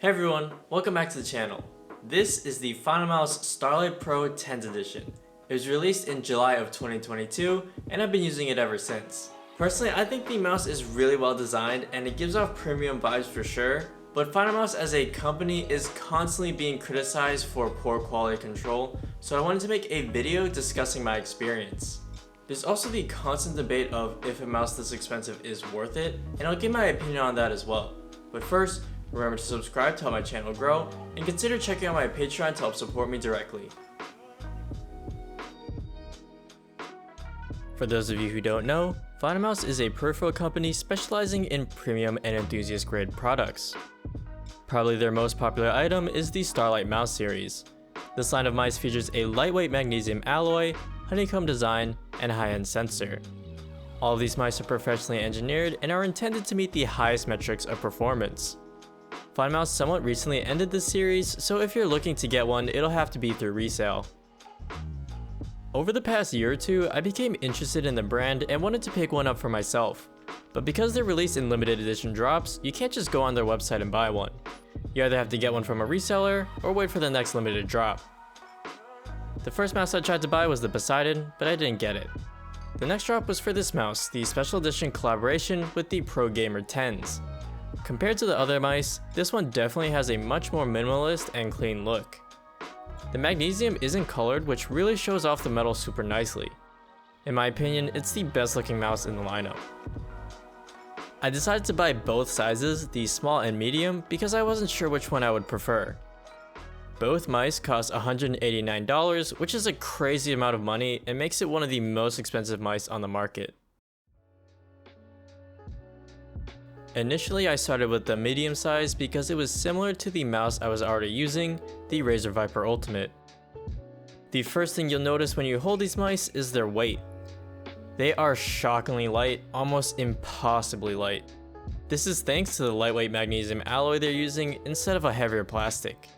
Hey everyone, welcome back to the channel. This is the Finalmouse Starlight Pro Tenz edition. It was released in July of 2022 and I've been using it ever since. Personally, I think the mouse is really well designed and it gives off premium vibes for sure, but Finalmouse as a company is constantly being criticized for poor quality control, so I wanted to make a video discussing my experience. There's also the constant debate of if a mouse this expensive is worth it, and I'll give my opinion on that as well. But first, remember to subscribe to help my channel grow, and consider checking out my Patreon to help support me directly. For those of you who don't know, Finalmouse is a peripheral company specializing in premium and enthusiast grade products. Probably their most popular item is the Starlight mouse series. This line of mice features a lightweight magnesium alloy, honeycomb design, and high-end sensor. All of these mice are professionally engineered and are intended to meet the highest metrics of performance. Finalmouse somewhat recently ended this series, so if you're looking to get one, it'll have to be through resale. Over the past year or two, I became interested in the brand and wanted to pick one up for myself. But because they're released in limited edition drops, you can't just go on their website and buy one. You either have to get one from a reseller or wait for the next limited drop. The first mouse I tried to buy was the Poseidon, but I didn't get it. The next drop was for this mouse, the special edition collaboration with the Pro Gamer Tenz. Compared to the other mice, this one definitely has a much more minimalist and clean look. The magnesium isn't colored, which really shows off the metal super nicely. In my opinion, it's the best looking mouse in the lineup. I decided to buy both sizes, the small and medium, because I wasn't sure which one I would prefer. Both mice cost $189, which is a crazy amount of money and makes it one of the most expensive mice on the market. Initially, I started with the medium size because it was similar to the mouse I was already using, the Razer Viper Ultimate. The first thing you'll notice when you hold these mice is their weight. They are shockingly light, almost impossibly light. This is thanks to the lightweight magnesium alloy they're using instead of a heavier plastic.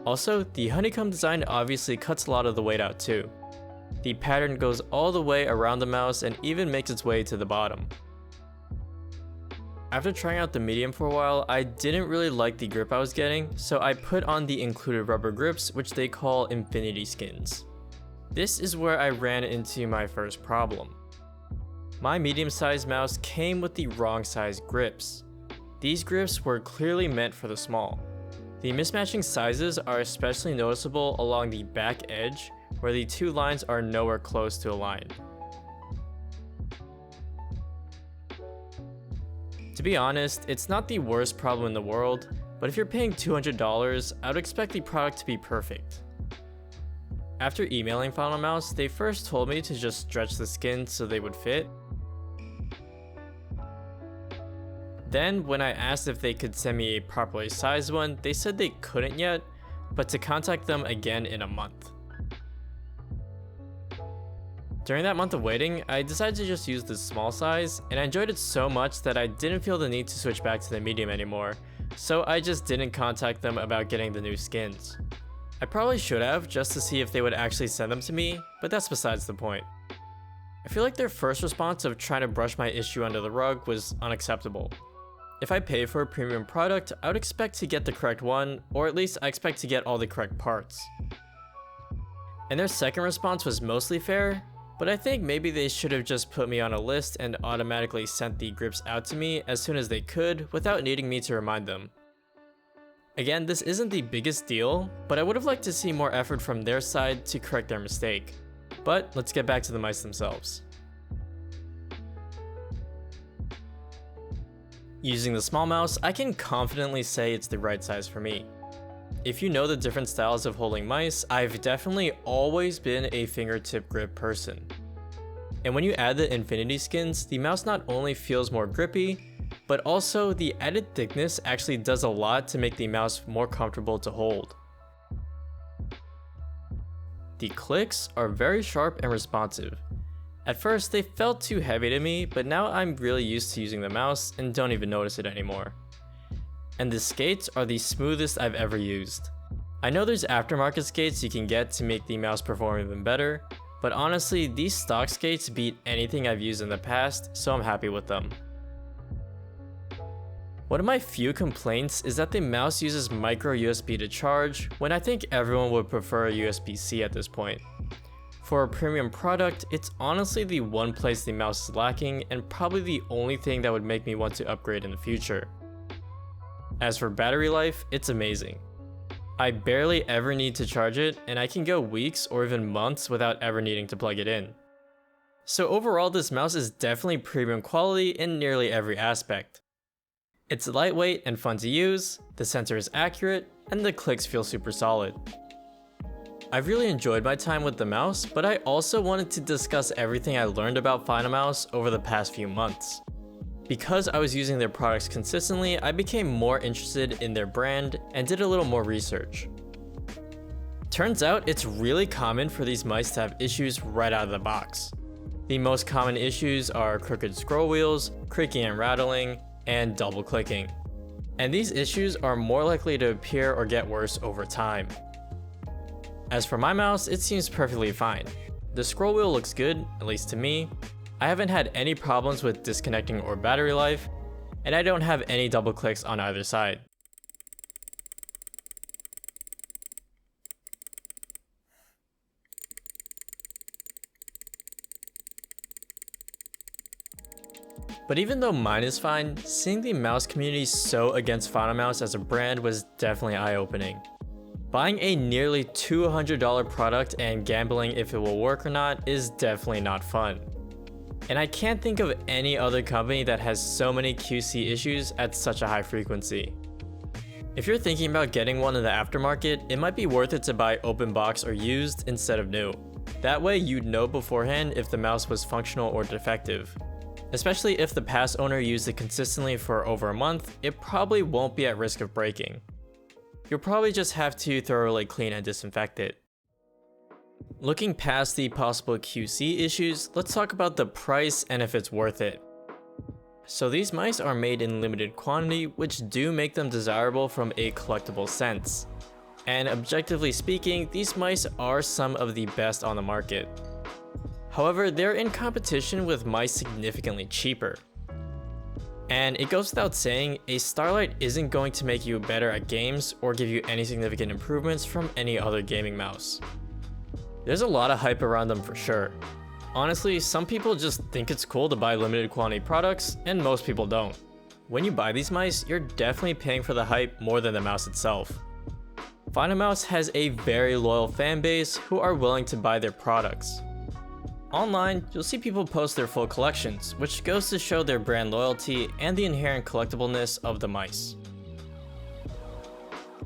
Also, the honeycomb design obviously cuts a lot of the weight out too. The pattern goes all the way around the mouse and even makes its way to the bottom. After trying out the medium for a while, I didn't really like the grip I was getting, so I put on the included rubber grips, which they call infinity skins. This is where I ran into my first problem. My medium-sized mouse came with the wrong size grips. These grips were clearly meant for the small. The mismatching sizes are especially noticeable along the back edge, where the two lines are nowhere close to aligned. To be honest, it's not the worst problem in the world, but if you're paying $200, I would expect the product to be perfect. After emailing Finalmouse, they first told me to just stretch the skin so they would fit. Then, when I asked if they could send me a properly sized one, they said they couldn't yet, but to contact them again in a month. During that month of waiting, I decided to just use the small size, and I enjoyed it so much that I didn't feel the need to switch back to the medium anymore, so I just didn't contact them about getting the new skins. I probably should have, just to see if they would actually send them to me, but that's besides the point. I feel like their first response of trying to brush my issue under the rug was unacceptable. If I pay for a premium product, I would expect to get the correct one, or at least I expect to get all the correct parts. And their second response was mostly fair, but I think maybe they should have just put me on a list and automatically sent the grips out to me as soon as they could without needing me to remind them. Again, this isn't the biggest deal, but I would have liked to see more effort from their side to correct their mistake. But let's get back to the mice themselves. Using the small mouse, I can confidently say it's the right size for me. If you know the different styles of holding mice, I've definitely always been a fingertip grip person. And when you add the infinity skins, the mouse not only feels more grippy, but also the added thickness actually does a lot to make the mouse more comfortable to hold. The clicks are very sharp and responsive. At first they felt too heavy to me, but now I'm really used to using the mouse and don't even notice it anymore. And the skates are the smoothest I've ever used. I know there's aftermarket skates you can get to make the mouse perform even better, but honestly, these stock skates beat anything I've used in the past, so I'm happy with them. One of my few complaints is that the mouse uses micro USB to charge, when I think everyone would prefer a USB-C at this point. For a premium product, it's honestly the one place the mouse is lacking and probably the only thing that would make me want to upgrade in the future. As for battery life, it's amazing. I barely ever need to charge it, and I can go weeks or even months without ever needing to plug it in. So overall, this mouse is definitely premium quality in nearly every aspect. It's lightweight and fun to use, the sensor is accurate, and the clicks feel super solid. I've really enjoyed my time with the mouse, but I also wanted to discuss everything I learned about Finalmouse over the past few months. Because I was using their products consistently, I became more interested in their brand and did a little more research. Turns out it's really common for these mice to have issues right out of the box. The most common issues are crooked scroll wheels, creaking and rattling, and double clicking. And these issues are more likely to appear or get worse over time. As for my mouse, it seems perfectly fine. The scroll wheel looks good, at least to me. I haven't had any problems with disconnecting or battery life, and I don't have any double clicks on either side. But even though mine is fine, seeing the mouse community so against Finalmouse as a brand was definitely eye-opening. Buying a nearly $200 product and gambling if it will work or not is definitely not fun. And I can't think of any other company that has so many QC issues at such a high frequency. If you're thinking about getting one in the aftermarket, it might be worth it to buy open box or used instead of new. That way you'd know beforehand if the mouse was functional or defective. Especially if the past owner used it consistently for over a month, it probably won't be at risk of breaking. You'll probably just have to thoroughly clean and disinfect it. Looking past the possible QC issues, let's talk about the price and if it's worth it. So these mice are made in limited quantity, which do make them desirable from a collectible sense. And objectively speaking, these mice are some of the best on the market. However, they're in competition with mice significantly cheaper. And it goes without saying, a Starlight isn't going to make you better at games or give you any significant improvements from any other gaming mouse. There's a lot of hype around them for sure. Honestly, some people just think it's cool to buy limited quantity products, and most people don't. When you buy these mice, you're definitely paying for the hype more than the mouse itself. Finalmouse has a very loyal fan base who are willing to buy their products. Online, you'll see people post their full collections, which goes to show their brand loyalty and the inherent collectibleness of the mice.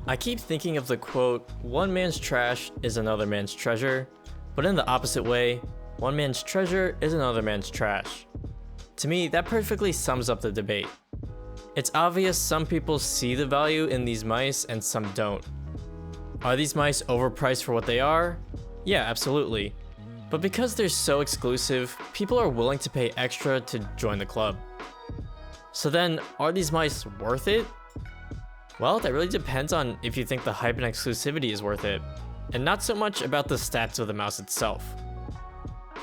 I keep thinking of the quote, "One man's trash is another man's treasure," but in the opposite way, one man's treasure is another man's trash. To me, that perfectly sums up the debate. It's obvious some people see the value in these mice and some don't. Are these mice overpriced for what they are? Yeah, absolutely. But because they're so exclusive, people are willing to pay extra to join the club. So then, are these mice worth it? Well, that really depends on if you think the hype and exclusivity is worth it, and not so much about the stats of the mouse itself.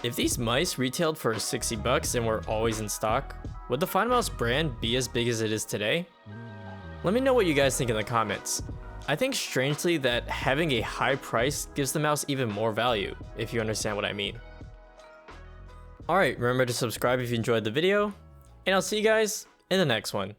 If these mice retailed for 60 bucks and were always in stock, would the Finalmouse brand be as big as it is today? Let me know what you guys think in the comments. I think strangely that having a high price gives the mouse even more value, if you understand what I mean. Alright, remember to subscribe if you enjoyed the video, and I'll see you guys in the next one.